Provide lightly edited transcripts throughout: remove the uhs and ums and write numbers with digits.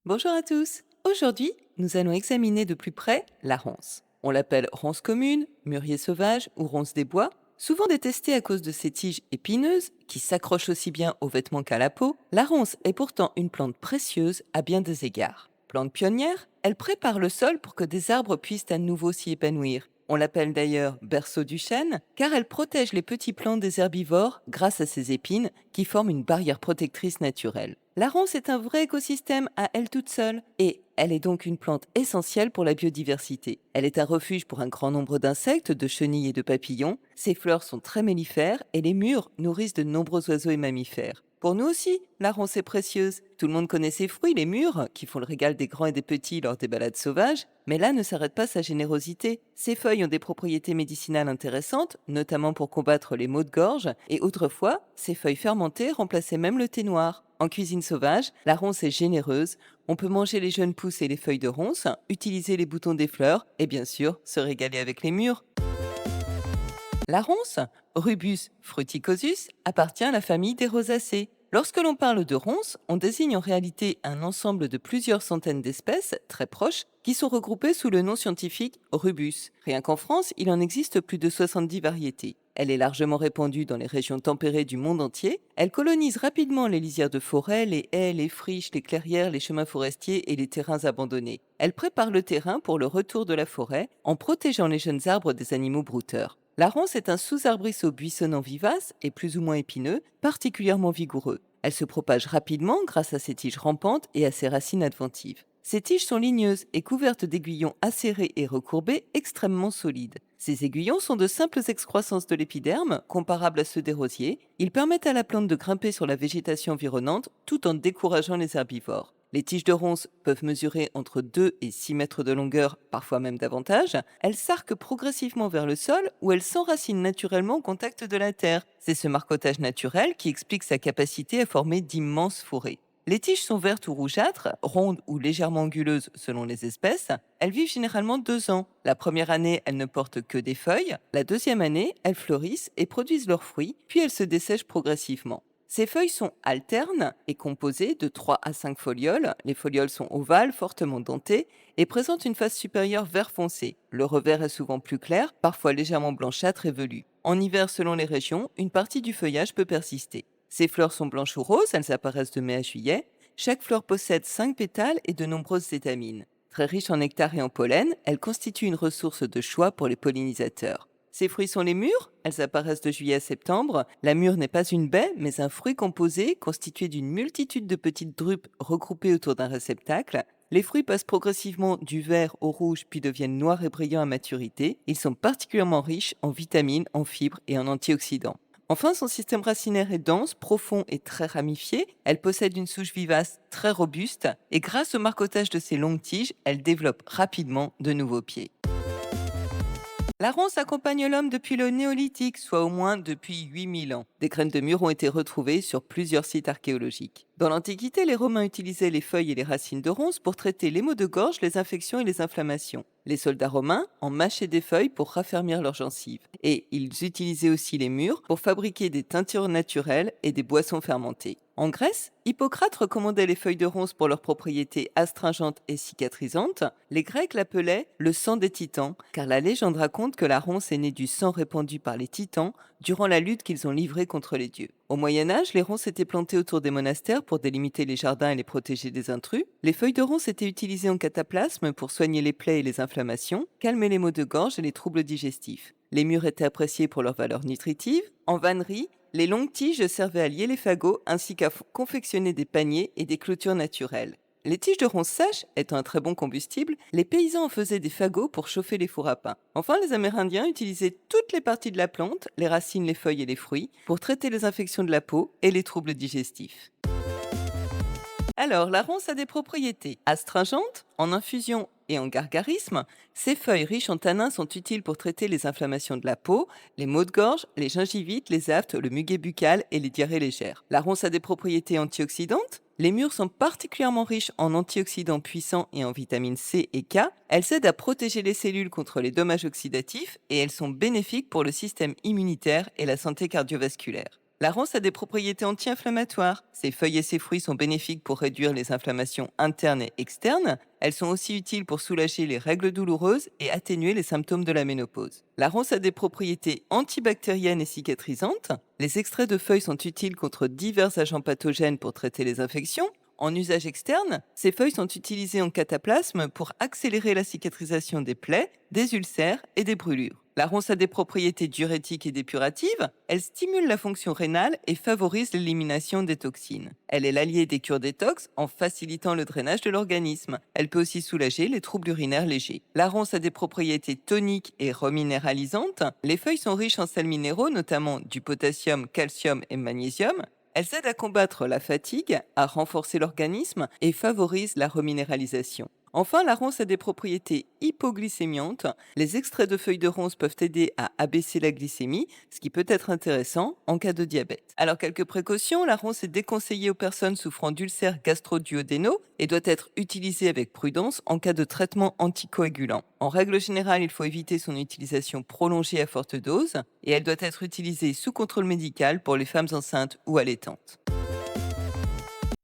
Bonjour à tous. Aujourd'hui, nous allons examiner de plus près la ronce. On l'appelle ronce commune, mûrier sauvage ou ronce des bois. Souvent détestée à cause de ses tiges épineuses, qui s'accrochent aussi bien aux vêtements qu'à la peau, la ronce est pourtant une plante précieuse à bien des égards. Plante pionnière, elle prépare le sol pour que des arbres puissent à nouveau s'y épanouir. On l'appelle d'ailleurs berceau du chêne, car elle protège les petits plants des herbivores grâce à ses épines qui forment une barrière protectrice naturelle. La ronce est un vrai écosystème à elle toute seule et elle est donc une plante essentielle pour la biodiversité. Elle est un refuge pour un grand nombre d'insectes, de chenilles et de papillons. Ses fleurs sont très mellifères et les murs nourrissent de nombreux oiseaux et mammifères. Pour nous aussi, la ronce est précieuse. Tout le monde connaît ses fruits, les mûres, qui font le régal des grands et des petits lors des balades sauvages. Mais là ne s'arrête pas sa générosité. Ses feuilles ont des propriétés médicinales intéressantes, notamment pour combattre les maux de gorge, et autrefois, ses feuilles fermentées remplaçaient même le thé noir. En cuisine sauvage, la ronce est généreuse. On peut manger les jeunes pousses et les feuilles de ronce, utiliser les boutons des fleurs, et bien sûr, se régaler avec les mûres. La ronce, Rubus fruticosus, appartient à la famille des rosacées. Lorsque l'on parle de ronce, on désigne en réalité un ensemble de plusieurs centaines d'espèces très proches qui sont regroupées sous le nom scientifique rubus. Rien qu'en France, il en existe plus de 70 variétés. Elle est largement répandue dans les régions tempérées du monde entier. Elle colonise rapidement les lisières de forêt, les haies, les friches, les clairières, les chemins forestiers et les terrains abandonnés. Elle prépare le terrain pour le retour de la forêt en protégeant les jeunes arbres des animaux brouteurs. La ronce est un sous-arbrisseau buissonnant vivace et plus ou moins épineux, particulièrement vigoureux. Elle se propage rapidement grâce à ses tiges rampantes et à ses racines adventives. Ses tiges sont ligneuses et couvertes d'aiguillons acérés et recourbés extrêmement solides. Ces aiguillons sont de simples excroissances de l'épiderme, comparables à ceux des rosiers. Ils permettent à la plante de grimper sur la végétation environnante tout en décourageant les herbivores. Les tiges de ronce peuvent mesurer entre 2 et 6 mètres de longueur, parfois même davantage. Elles s'arquent progressivement vers le sol où elles s'enracinent naturellement au contact de la terre. C'est ce marcottage naturel qui explique sa capacité à former d'immenses forêts. Les tiges sont vertes ou rougeâtres, rondes ou légèrement anguleuses selon les espèces. Elles vivent généralement 2 ans. La première année, elles ne portent que des feuilles. La deuxième année, elles fleurissent et produisent leurs fruits, puis elles se dessèchent progressivement. Ces feuilles sont alternes et composées de 3 à 5 folioles. Les folioles sont ovales, fortement dentées et présentent une face supérieure vert foncé. Le revers est souvent plus clair, parfois légèrement blanchâtre et velu. En hiver, selon les régions, une partie du feuillage peut persister. Ces fleurs sont blanches ou roses, elles apparaissent de mai à juillet. Chaque fleur possède 5 pétales et de nombreuses étamines. Très riche en nectar et en pollen, elles constituent une ressource de choix pour les pollinisateurs. Ces fruits sont les mûres, elles apparaissent de juillet à septembre. La mûre n'est pas une baie, mais un fruit composé constitué d'une multitude de petites drupes regroupées autour d'un réceptacle. Les fruits passent progressivement du vert au rouge puis deviennent noirs et brillants à maturité. Ils sont particulièrement riches en vitamines, en fibres et en antioxydants. Enfin, son système racinaire est dense, profond et très ramifié. Elle possède une souche vivace très robuste et grâce au marcottage de ses longues tiges, elle développe rapidement de nouveaux pieds. La ronce accompagne l'homme depuis le néolithique, soit au moins depuis 8000 ans. Des graines de mûres ont été retrouvées sur plusieurs sites archéologiques. Dans l'Antiquité, les Romains utilisaient les feuilles et les racines de ronce pour traiter les maux de gorge, les infections et les inflammations. Les soldats romains en mâchaient des feuilles pour raffermir leurs gencives. Et ils utilisaient aussi les mûres pour fabriquer des teintures naturelles et des boissons fermentées. En Grèce, Hippocrate recommandait les feuilles de ronce pour leurs propriétés astringentes et cicatrisantes. Les Grecs l'appelaient le sang des titans, car la légende raconte que la ronce est née du sang répandu par les titans durant la lutte qu'ils ont livrée contre les dieux. Au Moyen Âge, les ronces étaient plantées autour des monastères pour délimiter les jardins et les protéger des intrus. Les feuilles de ronce étaient utilisées en cataplasme pour soigner les plaies et les inflammations, calmer les maux de gorge et les troubles digestifs. Les mûres étaient appréciées pour leur valeur nutritive. En vannerie, les longues tiges servaient à lier les fagots ainsi qu'à confectionner des paniers et des clôtures naturelles. Les tiges de ronce sèches étant un très bon combustible, les paysans en faisaient des fagots pour chauffer les fours à pain. Enfin, les Amérindiens utilisaient toutes les parties de la plante, les racines, les feuilles et les fruits, pour traiter les infections de la peau et les troubles digestifs. Alors, la ronce a des propriétés astringentes, en infusion et en gargarisme. Ses feuilles riches en tanins sont utiles pour traiter les inflammations de la peau, les maux de gorge, les gingivites, les aphtes, le muguet buccal et les diarrhées légères. La ronce a des propriétés antioxydantes. Les mûres sont particulièrement riches en antioxydants puissants et en vitamines C et K. Elles aident à protéger les cellules contre les dommages oxydatifs et elles sont bénéfiques pour le système immunitaire et la santé cardiovasculaire. La ronce a des propriétés anti-inflammatoires. Ses feuilles et ses fruits sont bénéfiques pour réduire les inflammations internes et externes. Elles sont aussi utiles pour soulager les règles douloureuses et atténuer les symptômes de la ménopause. La ronce a des propriétés antibactériennes et cicatrisantes. Les extraits de feuilles sont utiles contre divers agents pathogènes pour traiter les infections. En usage externe, ces feuilles sont utilisées en cataplasme pour accélérer la cicatrisation des plaies, des ulcères et des brûlures. La ronce a des propriétés diurétiques et dépuratives. Elle stimule la fonction rénale et favorise l'élimination des toxines. Elle est l'alliée des cures détox en facilitant le drainage de l'organisme. Elle peut aussi soulager les troubles urinaires légers. La ronce a des propriétés toniques et reminéralisantes. Les feuilles sont riches en sels minéraux, notamment du potassium, calcium et magnésium. Elles aident à combattre la fatigue, à renforcer l'organisme et favorisent la reminéralisation. Enfin, la ronce a des propriétés hypoglycémiantes. Les extraits de feuilles de ronce peuvent aider à abaisser la glycémie, ce qui peut être intéressant en cas de diabète. Alors, quelques précautions, la ronce est déconseillée aux personnes souffrant d'ulcères gastro-duodénaux et doit être utilisée avec prudence en cas de traitement anticoagulant. En règle générale, il faut éviter son utilisation prolongée à forte dose et elle doit être utilisée sous contrôle médical pour les femmes enceintes ou allaitantes.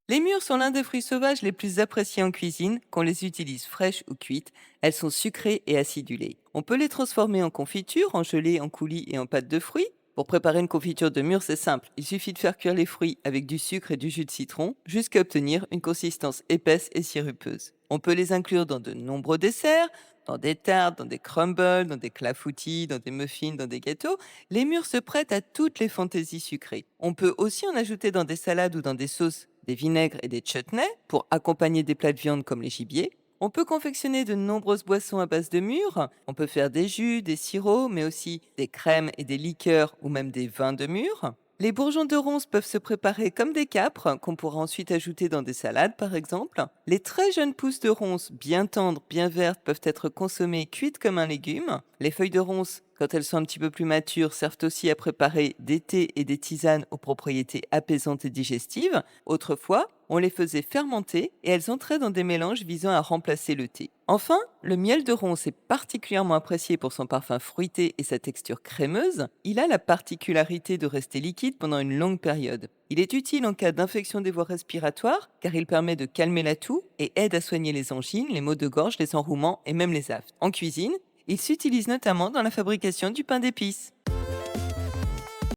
Les mûres sont l'un des fruits sauvages les plus appréciés en cuisine, qu'on les utilise fraîches ou cuites. Elles sont sucrées et acidulées. On peut les transformer en confiture, en gelée, en coulis et en pâte de fruits. Pour préparer une confiture de mûres, c'est simple. Il suffit de faire cuire les fruits avec du sucre et du jus de citron jusqu'à obtenir une consistance épaisse et sirupeuse. On peut les inclure dans de nombreux desserts, dans des tartes, dans des crumbles, dans des clafoutis, dans des muffins, dans des gâteaux. Les mûres se prêtent à toutes les fantaisies sucrées. On peut aussi en ajouter dans des salades ou dans des sauces, des vinaigres et des chutneys pour accompagner des plats de viande comme les gibiers. On peut confectionner de nombreuses boissons à base de mûres. On peut faire des jus, des sirops, mais aussi des crèmes et des liqueurs ou même des vins de mûres. Les bourgeons de ronces peuvent se préparer comme des capres, qu'on pourra ensuite ajouter dans des salades par exemple. Les très jeunes pousses de ronces, bien tendres, bien vertes, peuvent être consommées cuites comme un légume. Les feuilles de ronces, quand elles sont un petit peu plus matures, servent aussi à préparer des thés et des tisanes aux propriétés apaisantes et digestives. Autrefois, on les faisait fermenter et elles entraient dans des mélanges visant à remplacer le thé. Enfin, le miel de ronce est particulièrement apprécié pour son parfum fruité et sa texture crémeuse. Il a la particularité de rester liquide pendant une longue période. Il est utile en cas d'infection des voies respiratoires car il permet de calmer la toux et aide à soigner les angines, les maux de gorge, les enrouements et même les aftes. En cuisine, il s'utilise notamment dans la fabrication du pain d'épices.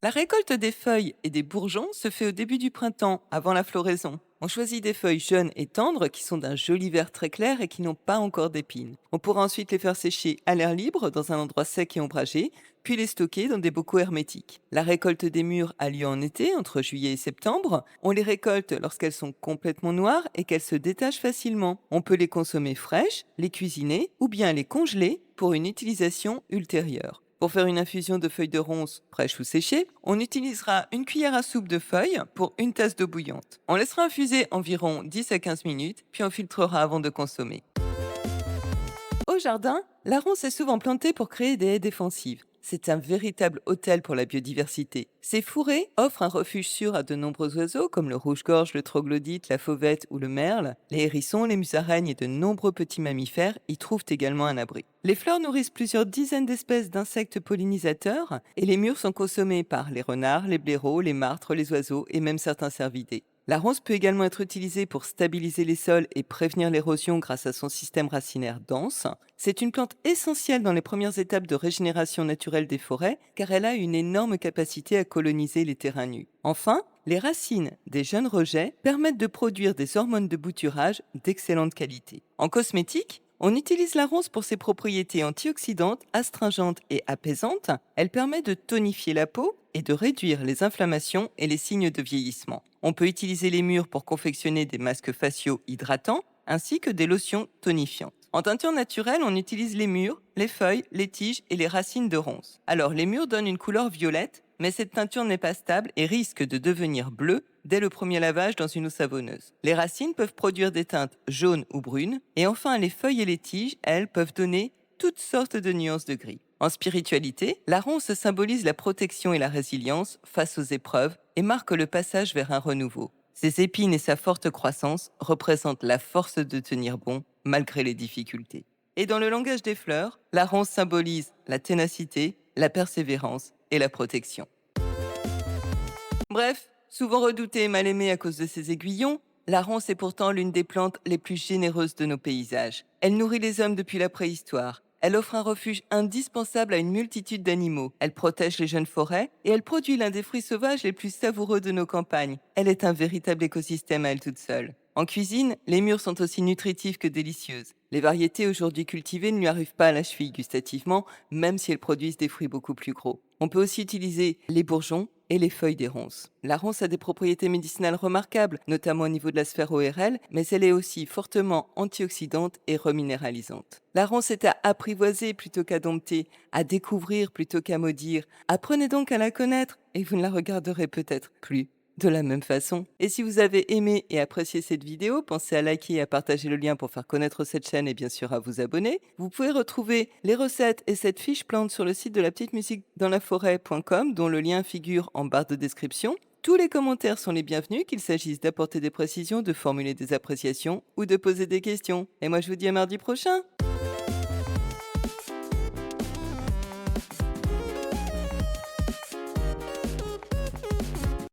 La récolte des feuilles et des bourgeons se fait au début du printemps, avant la floraison. On choisit des feuilles jeunes et tendres qui sont d'un joli vert très clair et qui n'ont pas encore d'épines. On pourra ensuite les faire sécher à l'air libre dans un endroit sec et ombragé, puis les stocker dans des bocaux hermétiques. La récolte des mûres a lieu en été, entre juillet et septembre. On les récolte lorsqu'elles sont complètement noires et qu'elles se détachent facilement. On peut les consommer fraîches, les cuisiner ou bien les congeler pour une utilisation ultérieure. Pour faire une infusion de feuilles de ronce fraîches ou séchées, on utilisera une cuillère à soupe de feuilles pour une tasse d'eau bouillante. On laissera infuser environ 10 à 15 minutes, puis on filtrera avant de consommer. Au jardin, la ronce est souvent plantée pour créer des haies défensives. C'est un véritable hôtel pour la biodiversité. Ces fourrés offrent un refuge sûr à de nombreux oiseaux comme le rouge-gorge, le troglodyte, la fauvette ou le merle. Les hérissons, les musaraignes et de nombreux petits mammifères y trouvent également un abri. Les fleurs nourrissent plusieurs dizaines d'espèces d'insectes pollinisateurs et les mûres sont consommées par les renards, les blaireaux, les martres, les oiseaux et même certains cervidés. La ronce peut également être utilisée pour stabiliser les sols et prévenir l'érosion grâce à son système racinaire dense. C'est une plante essentielle dans les premières étapes de régénération naturelle des forêts car elle a une énorme capacité à coloniser les terrains nus. Enfin, les racines des jeunes rejets permettent de produire des hormones de bouturage d'excellente qualité. En cosmétique, on utilise la ronce pour ses propriétés antioxydantes, astringentes et apaisantes. Elle permet de tonifier la peau et de réduire les inflammations et les signes de vieillissement. On peut utiliser les mûres pour confectionner des masques faciaux hydratants ainsi que des lotions tonifiantes. En teinture naturelle, on utilise les mûres, les feuilles, les tiges et les racines de ronce. Alors, les mûres donnent une couleur violette, mais cette teinture n'est pas stable et risque de devenir bleue dès le premier lavage dans une eau savonneuse. Les racines peuvent produire des teintes jaunes ou brunes, et enfin les feuilles et les tiges, elles, peuvent donner toutes sortes de nuances de gris. En spiritualité, la ronce symbolise la protection et la résilience face aux épreuves et marque le passage vers un renouveau. Ses épines et sa forte croissance représentent la force de tenir bon malgré les difficultés. Et dans le langage des fleurs, la ronce symbolise la ténacité, la persévérance et la protection. Bref, souvent redoutée et mal aimée à cause de ses aiguillons, la ronce est pourtant l'une des plantes les plus généreuses de nos paysages. Elle nourrit les hommes depuis la préhistoire. Elle offre un refuge indispensable à une multitude d'animaux. Elle protège les jeunes forêts et elle produit l'un des fruits sauvages les plus savoureux de nos campagnes. Elle est un véritable écosystème à elle toute seule. En cuisine, les mûres sont aussi nutritives que délicieuses. Les variétés aujourd'hui cultivées ne lui arrivent pas à la cheville gustativement, même si elles produisent des fruits beaucoup plus gros. On peut aussi utiliser les bourgeons et les feuilles des ronces. La ronce a des propriétés médicinales remarquables, notamment au niveau de la sphère ORL, mais elle est aussi fortement antioxydante et reminéralisante. La ronce est à apprivoiser plutôt qu'à dompter, à découvrir plutôt qu'à maudire. Apprenez donc à la connaître et vous ne la regarderez peut-être plus de la même façon. Et si vous avez aimé et apprécié cette vidéo, pensez à liker et à partager le lien pour faire connaître cette chaîne et bien sûr à vous abonner. Vous pouvez retrouver les recettes et cette fiche plante sur le site de la petite musique dans la forêt.com dont le lien figure en barre de description. Tous les commentaires sont les bienvenus, qu'il s'agisse d'apporter des précisions, de formuler des appréciations ou de poser des questions. Et moi je vous dis à mardi prochain.